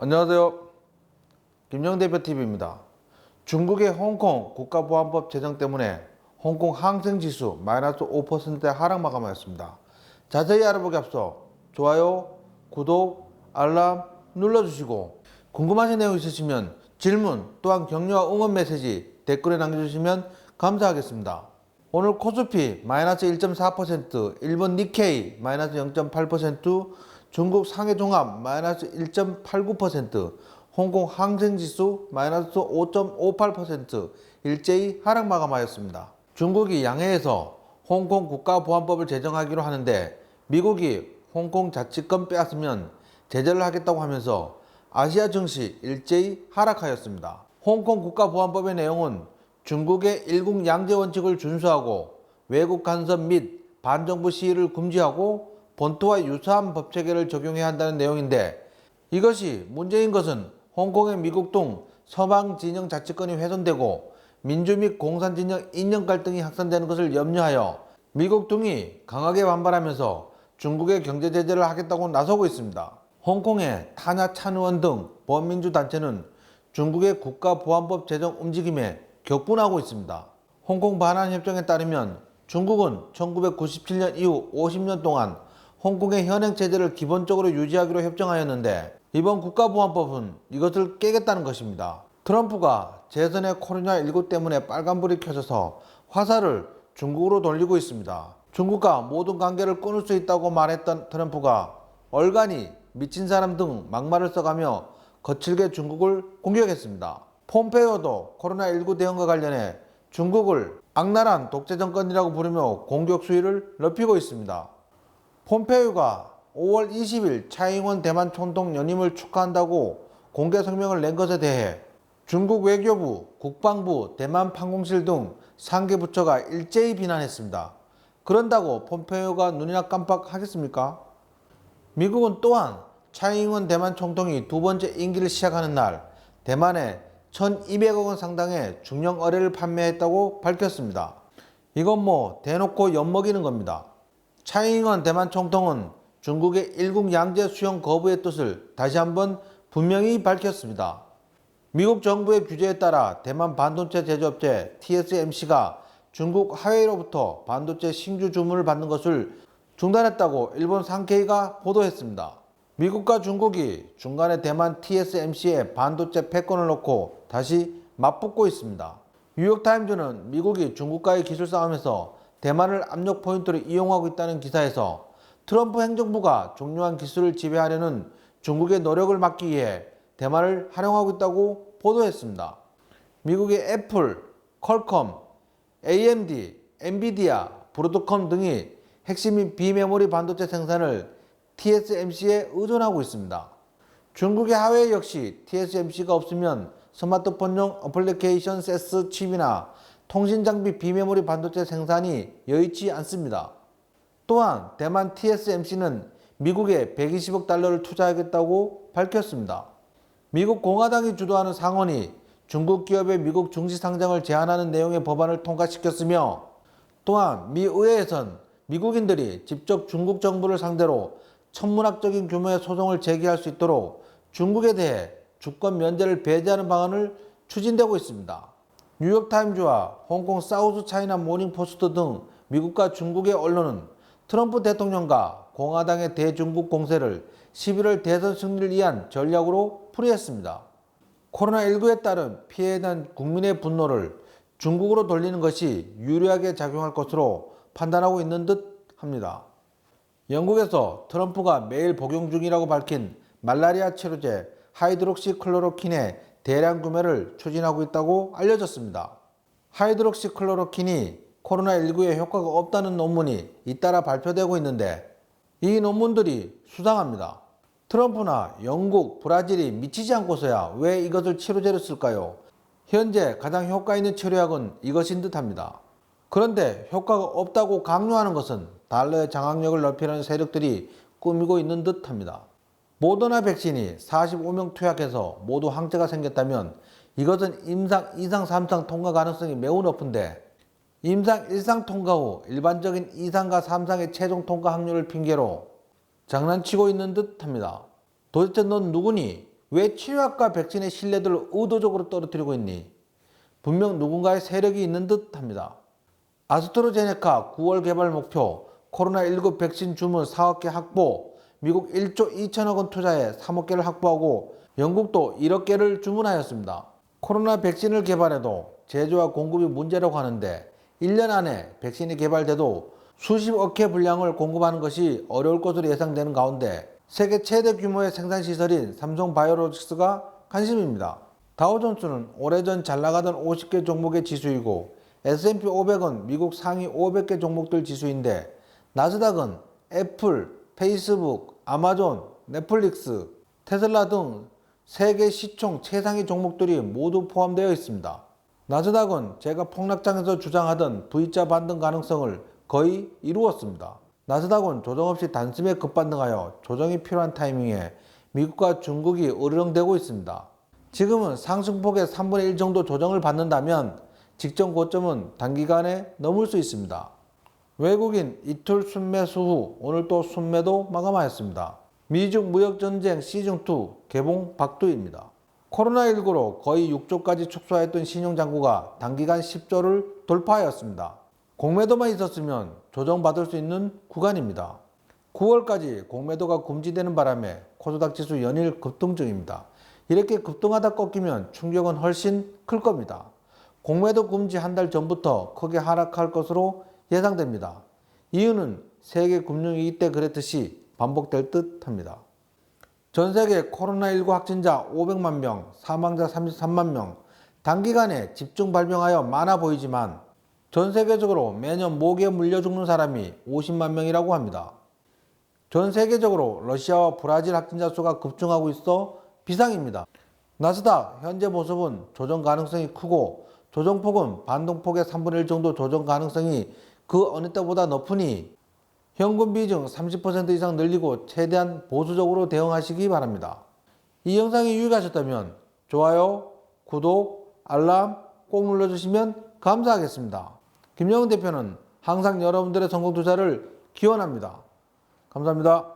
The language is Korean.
안녕하세요. 김영대표TV입니다. 중국의 홍콩 국가보안법 제정 때문에 홍콩 항생지수 마이너스 5%의 하락 마감하였습니다. 자세히 알아보기 앞서 좋아요, 구독, 알람 눌러주시고 궁금하신 내용 있으시면 질문 또한 격려와 응원 메시지 댓글에 남겨주시면 감사하겠습니다. 오늘 코스피 마이너스 1.4%, 일본 니케이 마이너스 0.8%, 중국 상해종합 마이너스 1.89%, 홍콩 항생지수 마이너스 5.58% 일제히 하락 마감하였습니다. 중국이 양해해서 홍콩 국가보안법을 제정하기로 하는데 미국이 홍콩 자치권 빼앗으면 제재를 하겠다고 하면서 아시아 증시 일제히 하락하였습니다. 홍콩 국가보안법의 내용은 중국의 일국 양제 원칙을 준수하고 외국 간섭 및 반정부 시위를 금지하고 본토와 유사한 법체계를 적용해야 한다는 내용인데, 이것이 문제인 것은 홍콩의 미국 등 서방 진영 자치권이 훼손되고 민주 및 공산 진영 이념 갈등이 확산되는 것을 염려하여 미국 등이 강하게 반발하면서 중국의 경제 제재를 하겠다고 나서고 있습니다. 홍콩의 타냐 찬 의원 등 범민주 단체는 중국의 국가보안법 제정 움직임에 격분하고 있습니다. 홍콩 반환 협정에 따르면 중국은 1997년 이후 50년 동안 홍콩의 현행 체제를 기본적으로 유지하기로 협정하였는데, 이번 국가보안법은 이것을 깨겠다는 것입니다. 트럼프가 재선의 코로나19 때문에 빨간불이 켜져서 화살을 중국으로 돌리고 있습니다. 중국과 모든 관계를 끊을 수 있다고 말했던 트럼프가 얼간히 미친 사람 등 막말을 써가며 거칠게 중국을 공격했습니다. 폼페이오도 코로나19 대응과 관련해 중국을 악랄한 독재정권이라고 부르며 공격 수위를 높이고 있습니다. 폼페이오가 5월 20일 차이잉원 대만 총통 연임을 축하한다고 공개 성명을 낸 것에 대해 중국 외교부, 국방부, 대만 판공실 등 상계 부처가 일제히 비난했습니다. 그런다고 폼페이오가 눈이나 깜빡하겠습니까? 미국은 또한 차이잉원 대만 총통이 두 번째 임기를 시작하는 날 대만에 1200억 원 상당의 중형 어뢰를 판매했다고 밝혔습니다. 이건 뭐 대놓고 엿먹이는 겁니다. 차이잉원 대만 총통은 중국의 일국 양제 수용 거부의 뜻을 다시 한번 분명히 밝혔습니다. 미국 정부의 규제에 따라 대만 반도체 제조업체 TSMC가 중국 화웨이로부터 반도체 신규 주문을 받는 것을 중단했다고 일본 산케이가 보도했습니다. 미국과 중국이 중간에 대만 TSMC의 반도체 패권을 놓고 다시 맞붙고 있습니다. 뉴욕타임즈는 미국이 중국과의 기술 싸움에서 대만을 압력 포인트로 이용하고 있다는 기사에서 트럼프 행정부가 중요한 기술을 지배하려는 중국의 노력을 막기 위해 대만을 활용하고 있다고 보도했습니다. 미국의 애플, 퀄컴, AMD, 엔비디아, 브로드컴 등이 핵심인 비메모리 반도체 생산을 TSMC에 의존하고 있습니다. 중국의 화웨이 역시 TSMC가 없으면 스마트폰용 어플리케이션 세스 칩이나 통신장비 비메모리 반도체 생산이 여의치 않습니다. 또한 대만 TSMC는 미국에 120억 달러를 투자하겠다고 밝혔습니다. 미국 공화당이 주도하는 상원이 중국 기업의 미국 증시 상장을 제한하는 내용의 법안을 통과시켰으며, 또한 미 의회에선 미국인들이 직접 중국 정부를 상대로 천문학적인 규모의 소송을 제기할 수 있도록 중국에 대해 주권 면제를 배제하는 방안을 추진되고 있습니다. 뉴욕타임즈와 홍콩 사우스 차이나 모닝포스트 등 미국과 중국의 언론은 트럼프 대통령과 공화당의 대중국 공세를 11월 대선 승리를 위한 전략으로 풀이했습니다. 코로나19에 따른 피해에 대한 국민의 분노를 중국으로 돌리는 것이 유리하게 작용할 것으로 판단하고 있는 듯 합니다. 영국에서 트럼프가 매일 복용 중이라고 밝힌 말라리아 치료제 하이드록시클로로킨의 대량 구매를 추진하고 있다고 알려졌습니다. 하이드록시클로로킨이 코로나19에 효과가 없다는 논문이 잇따라 발표되고 있는데, 이 논문들이 수상합니다. 트럼프나 영국, 브라질이 미치지 않고서야 왜 이것을 치료제로 쓸까요? 현재 가장 효과 있는 치료약은 이것인 듯합니다. 그런데 효과가 없다고 강요하는 것은 달러의 장악력을 넓히려는 세력들이 꾸미고 있는 듯합니다. 모더나 백신이 45명 투약해서 모두 항체가 생겼다면 이것은 임상 2상, 3상 통과 가능성이 매우 높은데, 임상 1상 통과 후 일반적인 2상과 3상의 최종 통과 확률을 핑계로 장난치고 있는 듯 합니다. 도대체 넌 누구니? 왜 치료약과 백신의 신뢰도를 의도적으로 떨어뜨리고 있니? 분명 누군가의 세력이 있는 듯 합니다. 아스트라제네카 9월 개발 목표, 코로나19 백신 주문 4억 개 확보, 미국 1조 2천억 원 투자해 3억 개를 확보하고 영국도 1억 개를 주문하였습니다. 코로나 백신을 개발해도 제조와 공급이 문제라고 하는데 1년 안에 백신이 개발돼도 수십억 개 분량을 공급하는 것이 어려울 것으로 예상되는 가운데 세계 최대 규모의 생산시설인 삼성바이오로직스가 관심입니다. 다우존스는 오래전 잘나가던 50개 종목의 지수이고 S&P 500은 미국 상위 500개 종목들 지수인데 나스닥은 애플, 페이스북, 아마존, 넷플릭스, 테슬라 등 세계 시총 최상위 종목들이 모두 포함되어 있습니다. 나스닥은 제가 폭락장에서 주장하던 V자 반등 가능성을 거의 이루었습니다. 나스닥은 조정 없이 단숨에 급반등하여 조정이 필요한 타이밍에 미국과 중국이 으르렁대고 있습니다. 지금은 상승폭의 3분의 1 정도 조정을 받는다면 직전 고점은 단기간에 넘을 수 있습니다. 외국인 이틀 순매수 후 오늘 또 순매도 마감하였습니다. 미중 무역전쟁 시즌2 개봉 박두입니다. 코로나19로 거의 6조까지 축소했던 신용장구가 단기간 10조를 돌파하였습니다. 공매도만 있었으면 조정받을 수 있는 구간입니다. 9월까지 공매도가 금지되는 바람에 코스닥 지수 연일 급등 중입니다. 이렇게 급등하다 꺾이면 충격은 훨씬 클 겁니다. 공매도 금지 한 달 전부터 크게 하락할 것으로 예상됩니다. 이유는 세계 금융위기 때 그랬듯이 반복될 듯 합니다. 전 세계 코로나19 확진자 500만 명, 사망자 33만 명, 단기간에 집중 발병하여 많아 보이지만 전 세계적으로 매년 모기에 물려 죽는 사람이 50만 명이라고 합니다. 전 세계적으로 러시아와 브라질 확진자 수가 급증하고 있어 비상입니다. 나스닥 현재 모습은 조정 가능성이 크고 조정폭은 반등폭의 3분의 1 정도 조정 가능성이 그 어느 때보다 높으니 현금 비중 30% 이상 늘리고 최대한 보수적으로 대응하시기 바랍니다. 이 영상이 유익하셨다면 좋아요, 구독, 알람 꼭 눌러주시면 감사하겠습니다. 김영훈 대표는 항상 여러분들의 성공 투자를 기원합니다. 감사합니다.